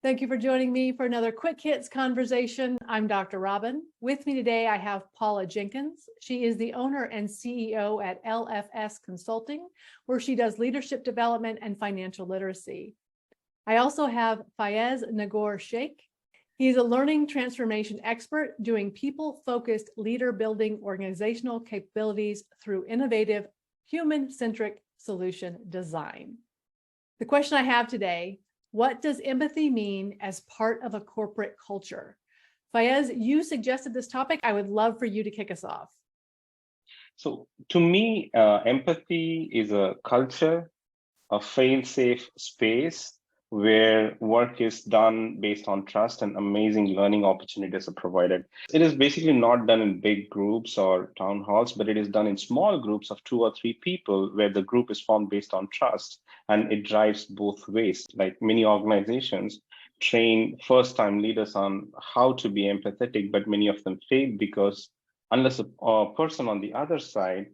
Thank you for joining me for another Quick Hits conversation. I'm Dr. Robyn. With me today, I have Paula Jenkins. She is the owner and CEO at LFS Consulting, where she does leadership development and financial literacy. I also have Fayaz Nagoor Shaikh. He's a learning transformation expert doing people-focused leader-building organizational capabilities through innovative human-centric solution design. The question I have today: what does empathy mean as part of a corporate culture? Fayaz, you suggested this topic. I would love for you to kick us off. So to me, empathy is a culture, a fail-safe space where work is done based on trust and amazing learning opportunities are provided. It is basically not done in big groups or town halls, but it is done in small groups of 2 or 3 people where the group is formed based on trust, and it drives both ways. Like many organizations train first-time leaders on how to be empathetic, but many of them fail because unless a person on the other side,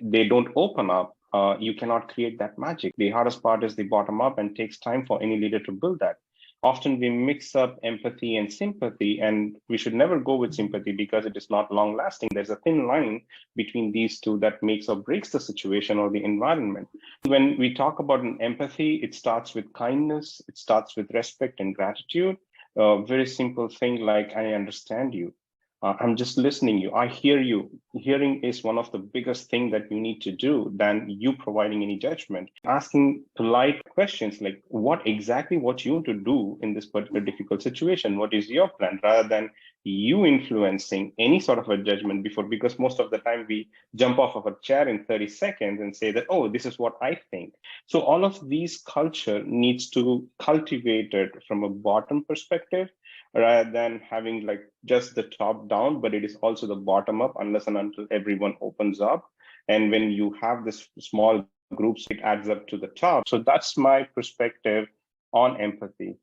they don't open up, you cannot create that magic. The hardest part is the bottom up and takes time for any leader to build that. Often we mix up empathy and sympathy, and we should never go with sympathy because it is not long lasting. There's a thin line between these two that makes or breaks the situation or the environment. When we talk about an empathy, it starts with kindness, it starts with respect and gratitude. A very simple thing like, I understand you. I'm just listening you. I hear you. Hearing is one of the biggest things that you need to do than you providing any judgment. Asking polite questions like what you want to do in this particular difficult situation. What is your plan? Rather than you influencing any sort of a judgment before, because most of the time we jump off of a chair in 30 seconds and say that, oh, this is what I think. So all of these culture needs to cultivate it from a bottom perspective, rather than having like just the top down, but it is also the bottom up unless and until everyone opens up. And when you have this small groups, it adds up to the top. So that's my perspective on empathy.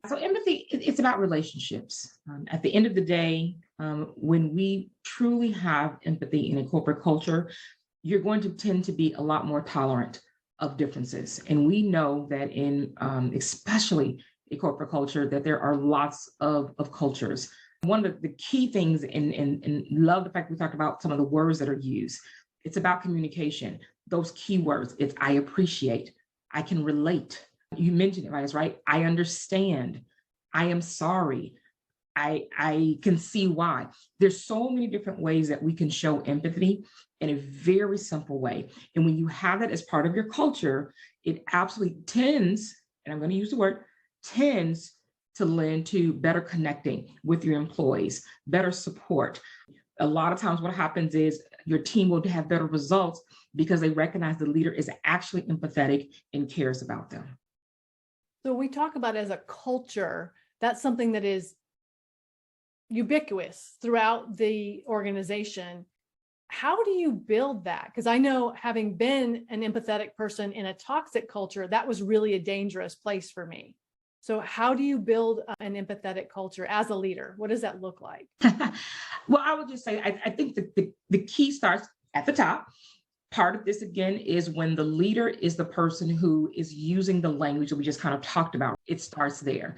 So empathy, it's about relationships. At the end of the day, when we truly have empathy in a corporate culture, you're going to tend to be a lot more tolerant of differences. And we know that in especially a corporate culture, that there are lots of cultures. One of the key things, and love the fact we talked about some of the words that are used. It's about communication. Those key words, it's I appreciate, I can relate. You mentioned it, right? I understand, I am sorry, I can see why. There's so many different ways that we can show empathy in a very simple way. And when you have that as part of your culture, it absolutely tends, and I'm going to use the word, tends to lend to better connecting with your employees, better support. A lot of times what happens is your team will have better results because they recognize the leader is actually empathetic and cares about them. So we talk about as a culture, that's something that is ubiquitous throughout the organization. How do you build that? Because I know, having been an empathetic person in a toxic culture, that was really a dangerous place for me. So how do you build an empathetic culture as a leader? What does that look like? Well, I would just say, I think the key starts at the top. Part of this, again, is when the leader is the person who is using the language that we just kind of talked about. It starts there.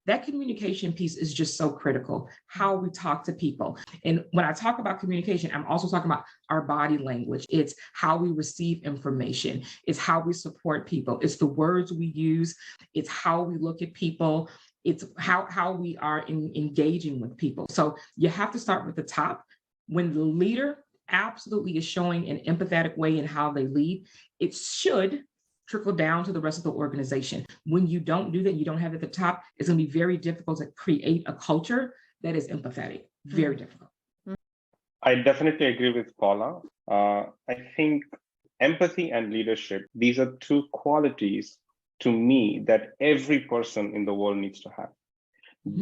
That communication piece is just so critical, how we talk to people. And when I talk about communication, I'm also talking about our body language. It's how we receive information. It's how we support people. It's the words we use. It's how we look at people. It's how we are engaging with people. So you have to start with the top. When the leader absolutely is showing an empathetic way in how they lead, it should trickle down to the rest of the organization. When you don't do that, you don't have it at the top, it's going to be very difficult to create a culture that is empathetic. Very difficult. I definitely agree with Paula. I think empathy and leadership, these are 2 qualities to me that every person in the world needs to have.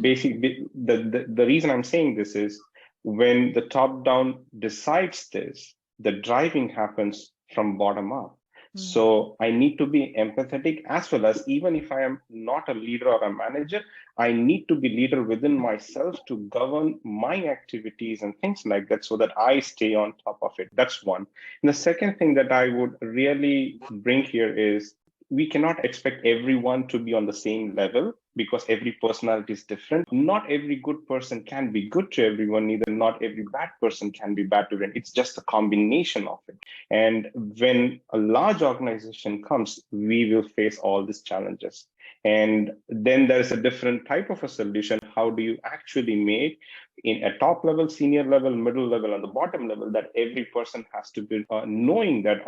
Basically, the reason I'm saying this is when the top down decides this, the driving happens from bottom up. So I need to be empathetic, as well as, even if I am not a leader or a manager, I need to be leader within myself to govern my activities and things like that, so that I stay on top of it. That's one. And the second thing that I would really bring here is we cannot expect everyone to be on the same level because every personality is different. Not every good person can be good to everyone, neither not every bad person can be bad to everyone. It's just a combination of it. And when a large organization comes, we will face all these challenges. And then there's a different type of a solution. How do you actually make in a top level, senior level, middle level, and the bottom level that every person has to be knowing that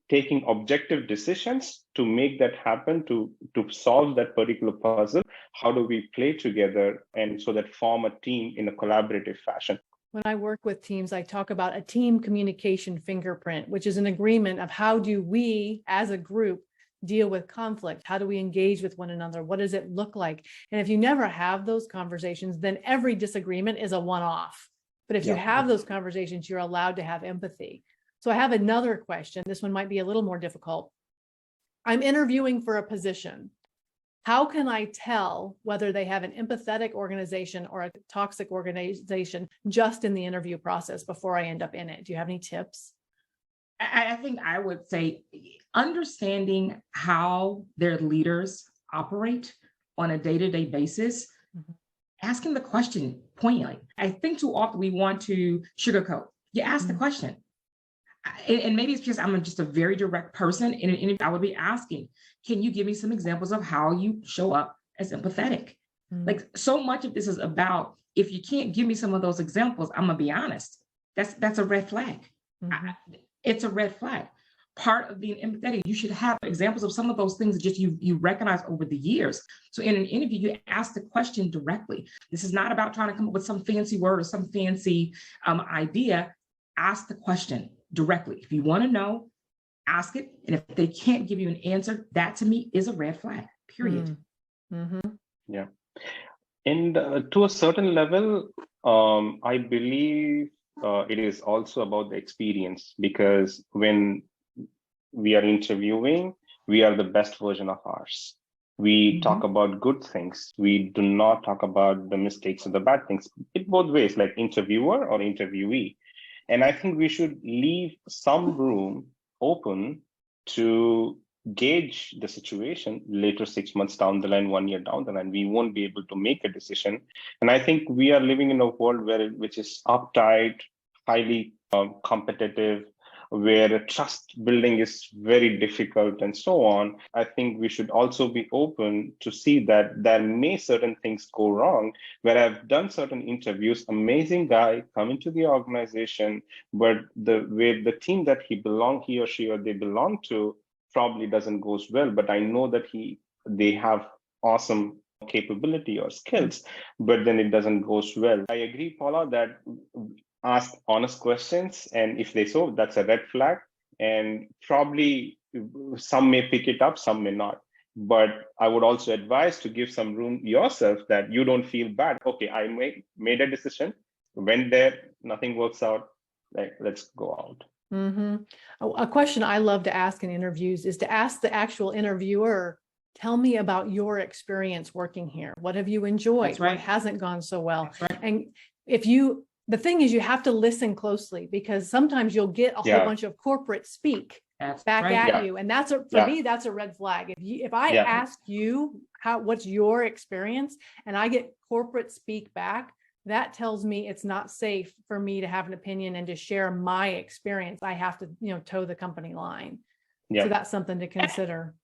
taking objective decisions to make that happen, to solve that particular puzzle? How do we play together and so that form a team in a collaborative fashion? When I work with teams, I talk about a team communication fingerprint, which is an agreement of how do we as a group deal with conflict? How do we engage with one another? What does it look like? And if you never have those conversations, then every disagreement is a one-off. But if you have those conversations, you're allowed to have empathy. So I have another question. This one might be a little more difficult. I'm interviewing for a position. How can I tell whether they have an empathetic organization or a toxic organization just in the interview process before I end up in it? Do you have any tips? I think I would say understanding how their leaders operate on a day-to-day basis, asking the question poignantly. I think too often we want to sugarcoat. You ask the question. And maybe it's because I'm just a very direct person. In an interview, I would be asking, can you give me some examples of how you show up as empathetic? Like, so much of this is about, if you can't give me some of those examples, I'm gonna be honest, that's a red flag. It's a red flag. Part of being empathetic, you should have examples of some of those things that just you recognize over the years. So in an interview, you ask the question directly. This is not about trying to come up with some fancy word or some fancy idea. Ask the question directly. If you want to know, ask it. And if they can't give you an answer, that to me is a red flag, period. Yeah. And to a certain level, I believe it is also about the experience, because when we are interviewing, we are the best version of ours. We talk about good things. We do not talk about the mistakes or the bad things. It both ways, like interviewer or interviewee. And I think we should leave some room open to gauge the situation later, 6 months down the line, 1 year down the line. We won't be able to make a decision. And I think we are living in a world which is uptight, highly competitive, where trust building is very difficult and so on. I think we should also be open to see that there may certain things go wrong, where I've done certain interviews, amazing guy coming to the organization, but the team that he or she or they belong to probably doesn't goes well, but I know that they have awesome capability or skills, but then it doesn't goes well. I agree, Paula, that ask honest questions, and if they so, that's a red flag, and probably some may pick it up, some may not. But I would also advise to give some room yourself, that you don't feel bad. Okay, I made a decision, went there, nothing works out, like, let's go out. A question I love to ask in interviews is to ask the actual interviewer, tell me about your experience working here. What have you enjoyed? That's right. What hasn't gone so well? That's right. And the thing is, you have to listen closely, because sometimes you'll get a whole bunch of corporate speak back at you. And for me, that's a red flag. If I ask you what's your experience and I get corporate speak back, that tells me it's not safe for me to have an opinion and to share my experience. I have to, toe the company line. So that's something to consider.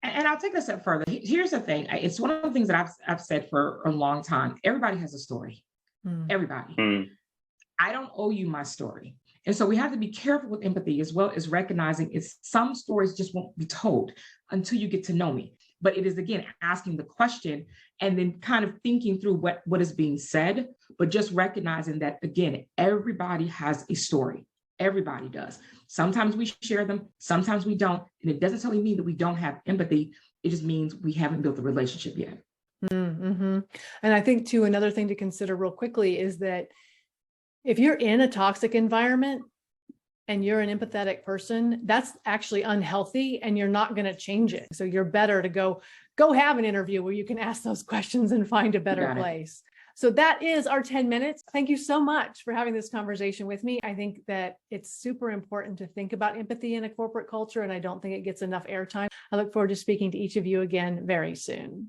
And I'll take a step further. Here's the thing. It's one of the things that I've said for a long time. Everybody has a story. Everybody. I don't owe you my story. And so we have to be careful with empathy, as well as recognizing some stories just won't be told until you get to know me. But it is, again, asking the question and then kind of thinking through what is being said, but just recognizing that, again, everybody has a story. Everybody does. Sometimes we share them, sometimes we don't. And it doesn't necessarily mean that we don't have empathy. It just means we haven't built a relationship yet. And I think, too, another thing to consider real quickly is that if you're in a toxic environment and you're an empathetic person, that's actually unhealthy, and you're not going to change it. So you're better to go have an interview where you can ask those questions and find a better place. So that is our 10 minutes. Thank you so much for having this conversation with me. I think that it's super important to think about empathy in a corporate culture, and I don't think it gets enough airtime. I look forward to speaking to each of you again very soon.